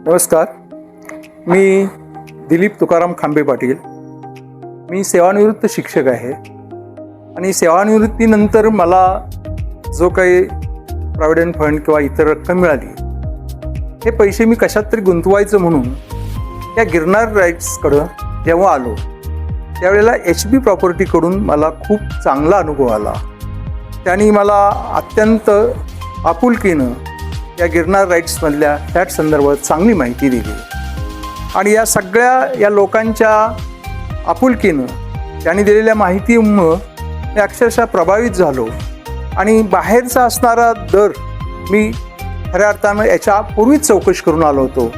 नमस्कार, मी दिलीप तुकाराम खांबे पाटील. मी सेवानिवृत्त शिक्षक आहे आणि सेवानिवृत्तीनंतर मला जो काही प्रॉव्हिडंट फंड किंवा इतर रक्कम मिळाली, हे पैसे मी कशात तरी गुंतवायचं म्हणून या गिरनार राईट्सकडं जेव्हा आलो त्यावेळेला HB प्रॉपर्टीकडून मला खूप चांगला अनुभव आला. त्यांनी मला अत्यंत आपुलकीनं या गिरनार राईट्समधल्या फ्लॅट संदर्भात चांगली माहिती दिली आणि या लोकांच्या आपुलकीनं त्यांनी दिलेल्या माहितीमुळं मी अक्षरशः प्रभावित झालो आणि बाहेरचा असणारा दर मी खऱ्या अर्थानं याच्यापूर्वीच चौकशी करून आलो होतो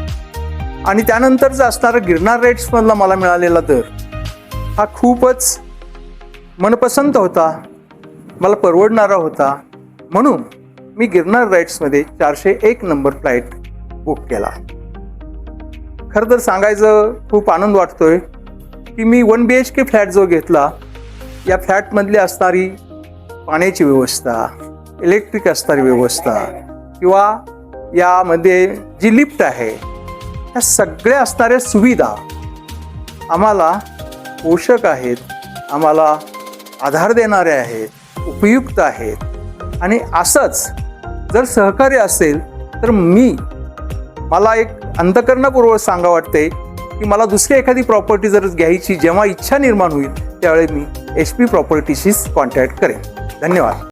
आणि त्यानंतरचा असणारा गिरनार राईट्समधला मला मिळालेला दर हा खूपच मनपसंत होता, मला परवडणारा होता. म्हणून मी गिरनार राईट्समध्ये 401 नंबर फ्लॅट बुक केला. खरं तर सांगायचं खूप आनंद वाटतोय की मी 1 BHK फ्लॅट जो घेतला, या फ्लॅटमधली असणारी पाण्याची व्यवस्था, इलेक्ट्रिक असणारी व्यवस्था किंवा यामध्ये जी लिफ्ट आहे, ह्या सगळ्या असणाऱ्या सुविधा आम्हाला पोषक आहेत, आम्हाला आधार देणारे आहेत, उपयुक्त आहेत. आणि असंच जर सहकार्य असेल तर मला एक अंतःकरणापूर्वक सांगा वाटते की मला दुसरी एखादी प्रॉपर्टी जर घ्यायची जेव्हा इच्छा निर्माण होईल त्यावेळी मी HB प्रॉपर्टीशीच कॉन्टॅक्ट करेन. धन्यवाद.